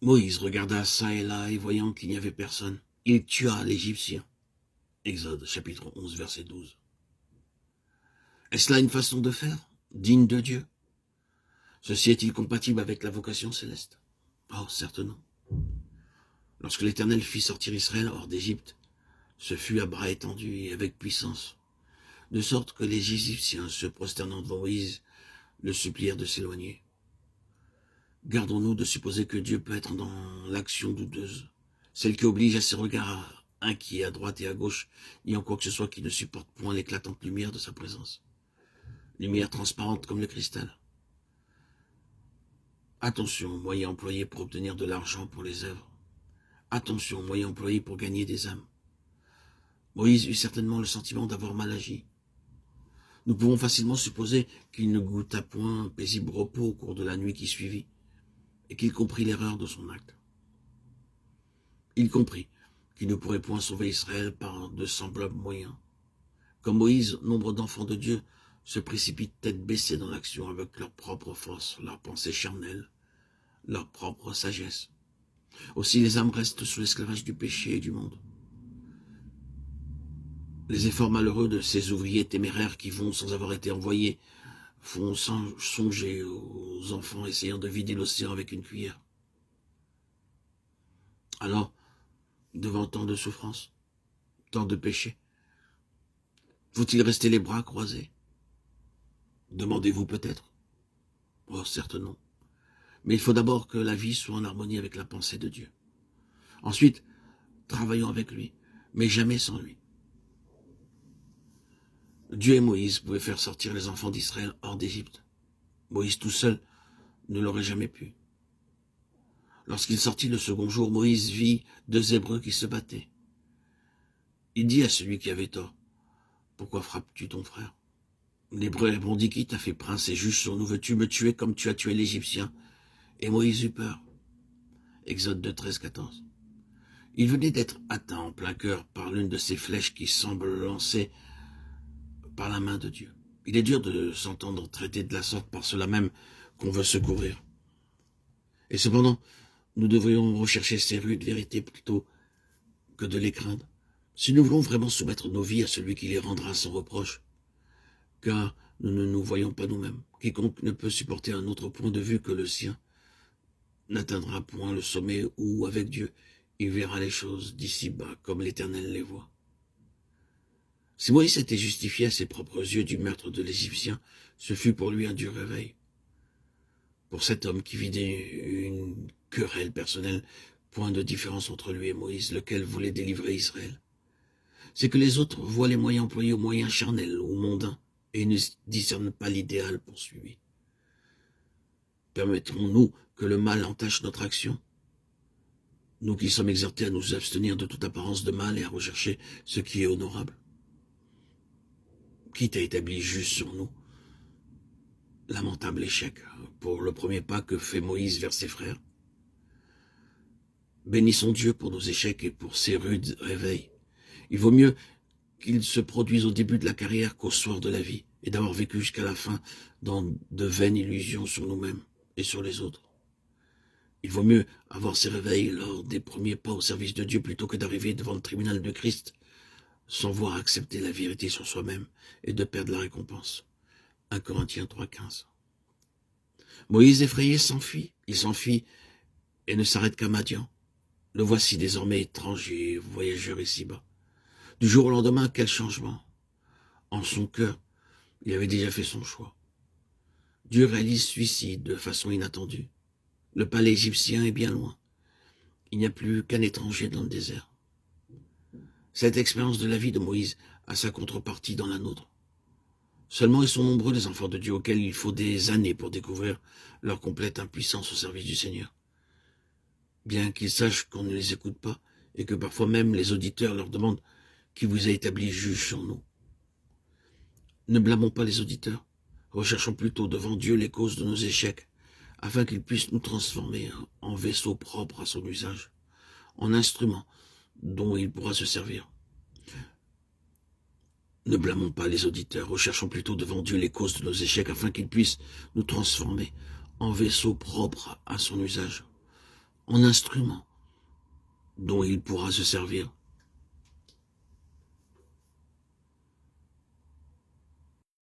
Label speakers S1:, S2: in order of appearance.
S1: Moïse regarda çà et là, et voyant qu'il n'y avait personne, il tua l'Égyptien. Exode, chapitre 11, verset 12. Est-ce là une façon de faire, digne de Dieu? Ceci est-il compatible avec la vocation céleste? Oh, certes non. Lorsque l'Éternel fit sortir Israël hors d'Égypte, ce fut à bras étendus et avec puissance, de sorte que les Égyptiens, se prosternant devant Moïse, le supplièrent de s'éloigner. Gardons-nous de supposer que Dieu peut être dans l'action douteuse, celle qui oblige à ses regards inquiets à droite et à gauche, ni en quoi que ce soit qui ne supporte point l'éclatante lumière de sa présence. Lumière transparente comme le cristal. Attention aux moyens employés pour obtenir de l'argent pour les œuvres. Attention aux moyens employés pour gagner des âmes. Moïse eut certainement le sentiment d'avoir mal agi. Nous pouvons facilement supposer qu'il ne goûta point un paisible repos au cours de la nuit qui suivit, et qu'il comprit l'erreur de son acte. Il comprit qu'il ne pourrait point sauver Israël par de semblables moyens. Comme Moïse, nombre d'enfants de Dieu se précipitent tête baissée dans l'action avec leur propre force, leur pensée charnelle, leur propre sagesse. Aussi les âmes restent sous l'esclavage du péché et du monde. Les efforts malheureux de ces ouvriers téméraires qui vont sans avoir été envoyés font songer aux enfants essayant de vider l'océan avec une cuillère. Alors, devant tant de souffrances, tant de péchés, faut-il rester les bras croisés? Demandez-vous peut-être. Oh, certes non. Mais il faut d'abord que la vie soit en harmonie avec la pensée de Dieu. Ensuite, travaillons avec lui, mais jamais sans lui. Dieu et Moïse pouvaient faire sortir les enfants d'Israël hors d'Égypte. Moïse tout seul ne l'aurait jamais pu. Lorsqu'il sortit le second jour, Moïse vit 2 Hébreux qui se battaient. Il dit à celui qui avait tort, « Pourquoi frappes-tu ton frère ?» L'Hébreu répondit, « Qui t'a fait prince et juge sur nous? Veux-tu me tuer comme tu as tué l'Égyptien ?» Et Moïse eut peur. Exode 2, 13, 14. Il venait d'être atteint en plein cœur par l'une de ces flèches qui semblent lancées par la main de Dieu. Il est dur de s'entendre traiter de la sorte par cela même qu'on veut secourir. Et cependant, nous devrions rechercher ces rudes vérités plutôt que de les craindre, si nous voulons vraiment soumettre nos vies à celui qui les rendra sans reproche, car nous ne nous voyons pas nous-mêmes. Quiconque ne peut supporter un autre point de vue que le sien n'atteindra point le sommet où, avec Dieu, il verra les choses d'ici-bas comme l'Éternel les voit. Si Moïse s'était justifié à ses propres yeux du meurtre de l'Égyptien, ce fut pour lui un dur réveil. Pour cet homme qui vidait une querelle personnelle, point de différence entre lui et Moïse, lequel voulait délivrer Israël. C'est que les autres voient les moyens employés aux moyens charnels, aux mondains, et ne discernent pas l'idéal poursuivi. Permettrons-nous que le mal entache notre action? Nous qui sommes exhortés à nous abstenir de toute apparence de mal et à rechercher ce qui est honorable. Qui t'a établi juste sur nous? Lamentable échec pour le premier pas que fait Moïse vers ses frères. Bénissons Dieu pour nos échecs et pour ses rudes réveils. Il vaut mieux qu'ils se produisent au début de la carrière qu'au soir de la vie, et d'avoir vécu jusqu'à la fin dans de vaines illusions sur nous-mêmes et sur les autres. Il vaut mieux avoir ces réveils lors des premiers pas au service de Dieu plutôt que d'arriver devant le tribunal de Christ sans voir accepter la vérité sur soi-même et de perdre la récompense. 1 Corinthiens 3, 15. Moïse effrayé s'enfuit. Il s'enfuit et ne s'arrête qu'à Madian. Le voici désormais étranger, voyageur ici-bas. Du jour au lendemain, quel changement. En son cœur, il avait déjà fait son choix. Dieu réalise suicide de façon inattendue. Le palais égyptien est bien loin. Il n'y a plus qu'un étranger dans le désert. Cette expérience de la vie de Moïse a sa contrepartie dans la nôtre. Seulement ils sont nombreux les enfants de Dieu auxquels il faut des années pour découvrir leur complète impuissance au service du Seigneur. Bien qu'ils sachent qu'on ne les écoute pas et que parfois même les auditeurs leur demandent qui vous a établi juge sur nous. Ne blâmons pas les auditeurs, recherchons plutôt devant Dieu les causes de nos échecs, afin qu'il puisse nous transformer en vaisseaux propres à son usage, en instruments dont il pourra se servir. Ne blâmons pas les auditeurs, recherchons plutôt devant Dieu les causes de nos échecs, afin qu'il puisse nous transformer en vaisseaux propres à son usage, en instrument dont il pourra se servir